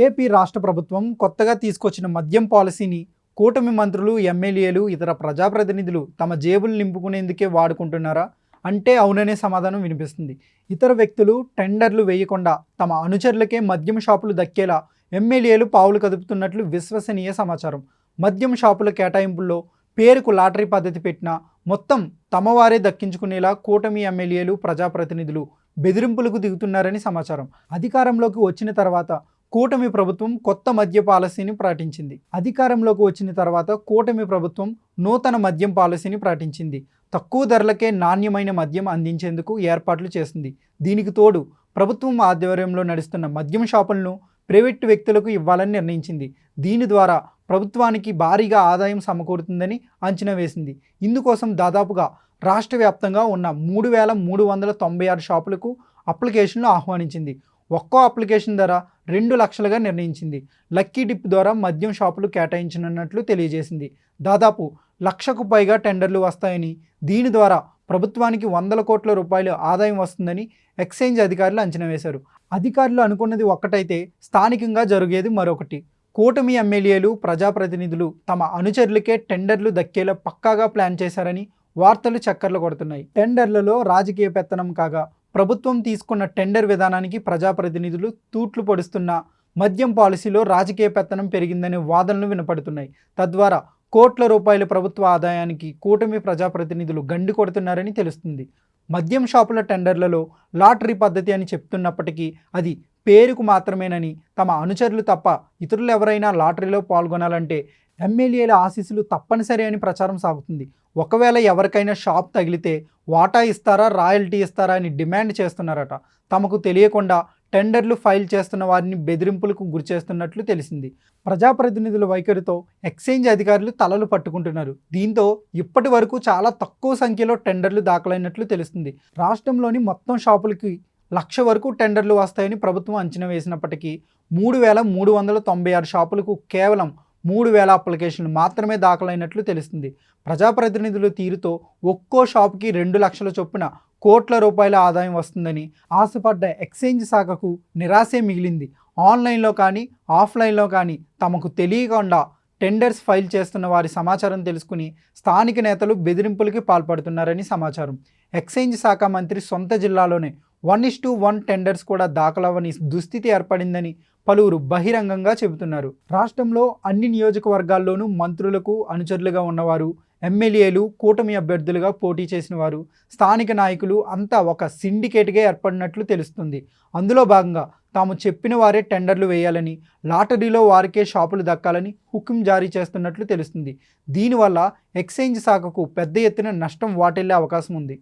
AP రాష్ట్ర ప్రభుత్వం కొత్తగా తీసుకొచ్చిన మద్యం పాలసీని కూటమి మంత్రులు, ఎమ్మెల్యేలు, ఇతర ప్రజాప్రతినిధులు తమ జేబులు నింపుకునేందుకే వాడుకుంటున్నారా అంటే అవుననే సమాధానం వినిపిస్తుంది. ఇతర వ్యక్తులు టెండర్లు వేయకుండా తమ అనుచరులకే మద్యం షాపులు దక్కేలా ఎమ్మెల్యేలు పావులు కదుపుతున్నట్లు విశ్వసనీయ సమాచారం. మద్యం షాపుల కేటాయింపుల్లో పేరుకు లాటరీ పద్ధతి పెట్టినా మొత్తం తమవారే దక్కించుకునేలా కూటమి ఎమ్మెల్యేలు, ప్రజాప్రతినిధులు బెదిరింపులకు దిగుతున్నారని సమాచారం. అధికారంలోకి వచ్చిన తర్వాత కూటమి ప్రభుత్వం కొత్త మద్య పాలసీని ప్రకటించింది. అధికారంలోకి వచ్చిన తర్వాత కూటమి ప్రభుత్వం నూతన మద్యం పాలసీని ప్రకటించింది. తక్కువ ధరలకే నాణ్యమైన మద్యం అందించేందుకు ఏర్పాట్లు చేస్తుంది. దీనికి తోడు ప్రభుత్వం ఆధ్వర్యంలో నడుస్తున్న మద్యం షాపులను ప్రైవేటు వ్యక్తులకు ఇవ్వాలని నిర్ణయించింది. దీని ద్వారా ప్రభుత్వానికి భారీగా ఆదాయం సమకూరుతుందని అంచనా వేసింది. ఇందుకోసం దాదాపుగా రాష్ట్ర వ్యాప్తంగా ఉన్న 3,396 షాపులకు అప్లికేషన్లు ఆహ్వానించింది. ఒక్కో అప్లికేషన్ ధర 2 లక్షలుగా నిర్ణయించింది. లక్కీ డిప్ ద్వారా మద్యం షాపులు కేటాయించనున్నట్లు తెలియజేసింది. దాదాపు 1,00,000కు పైగా టెండర్లు వస్తాయని, దీని ద్వారా ప్రభుత్వానికి 100 కోట్ల రూపాయలు ఆదాయం వస్తుందని ఎక్సైజ్ అధికారులు అంచనా వేశారు. అధికారులు అనుకున్నది ఒక్కటైతే స్థానికంగా జరిగేది మరొకటి. కూటమి ఎమ్మెల్యేలు, ప్రజాప్రతినిధులు తమ అనుచరులకే టెండర్లు దక్కేలా పక్కాగా ప్లాన్ చేశారని వార్తలు చక్కర్లు కొడుతున్నాయి. టెండర్లలో రాజకీయ పెత్తనం కాగా ప్రభుత్వం తీసుకున్న టెండర్ విధానానికి ప్రజాప్రతినిధులు తూట్లు పొడుస్తున్న మద్యం పాలసీలో రాజకీయ పెత్తనం పెరిగిందనే వాదనలు వినపడుతున్నాయి. తద్వారా కోట్ల రూపాయల ప్రభుత్వ ఆదాయానికి కూటమి ప్రజాప్రతినిధులు గండి కొడుతున్నారని తెలుస్తుంది. మద్యం షాపుల టెండర్లలో లాటరీ పద్ధతి అని చెప్తున్నప్పటికీ అది పేరుకు మాత్రమేనని, తమ అనుచరులు తప్ప ఇతరులు ఎవరైనా లాటరీలో పాల్గొనాలంటే ఎమ్మెల్యేల ఆశీస్సులు తప్పనిసరి అని ప్రచారం సాగుతుంది. ఒకవేళ ఎవరికైనా షాప్ తగిలితే వాటా ఇస్తారా, రాయల్టీ ఇస్తారా అని డిమాండ్ చేస్తున్నారట. తమకు తెలియకుండా టెండర్లు ఫైల్ చేస్తున్న వారిని బెదిరింపులకు గురిచేస్తున్నట్లు తెలిసింది. ప్రజాప్రతినిధుల వైఖరితో ఎక్సైజ్ అధికారులు తలలు పట్టుకుంటున్నారు. దీంతో ఇప్పటి వరకు చాలా తక్కువ సంఖ్యలో టెండర్లు దాఖలైనట్లు తెలుస్తుంది. రాష్ట్రంలోని మొత్తం షాపులకి 1,00,000 వరకు టెండర్లు వస్తాయని ప్రభుత్వం అంచనా వేసినప్పటికీ 3,396 షాపులకు కేవలం 3,000 అప్లికేషన్లు మాత్రమే దాఖలైనట్లు తెలుస్తుంది. ప్రజాప్రతినిధుల తీరుతో ఒక్కో షాపుకి 2 లక్షల చొప్పున కోట్ల రూపాయల ఆదాయం వస్తుందని ఆశపడ్డ ఎక్సైజ్ శాఖకు నిరాశే మిగిలింది. ఆన్లైన్లో కానీ ఆఫ్లైన్లో కానీ తమకు తెలియకుండా టెండర్స్ ఫైల్ చేస్తున్న వారి సమాచారం తెలుసుకుని స్థానిక నేతలు బెదిరింపులకి పాల్పడుతున్నారని సమాచారం. ఎక్సైజ్ శాఖ మంత్రి సొంత జిల్లాలోనే 1:1 టెండర్స్ కూడా దాఖలవని దుస్థితి ఏర్పడిందని పలువురు బహిరంగంగా చెబుతున్నారు. రాష్ట్రంలో అన్ని నియోజకవర్గాల్లోనూ మంత్రులకు అనుచరులుగా ఉన్నవారు, ఎమ్మెల్యేలు, కూటమి అభ్యర్థులుగా పోటీ చేసిన వారు, స్థానిక నాయకులు అంతా ఒక సిండికేట్గా ఏర్పడినట్లు తెలుస్తుంది. అందులో భాగంగా తాము చెప్పిన వారే టెండర్లు వేయాలని, లాటరీలో వారికే షాపులు దక్కాలని హుకుం జారీ చేస్తున్నట్లు తెలుస్తుంది. దీనివల్ల ఎక్సైజ్ శాఖకు పెద్ద ఎత్తున నష్టం వాటిల్లే అవకాశం ఉంది.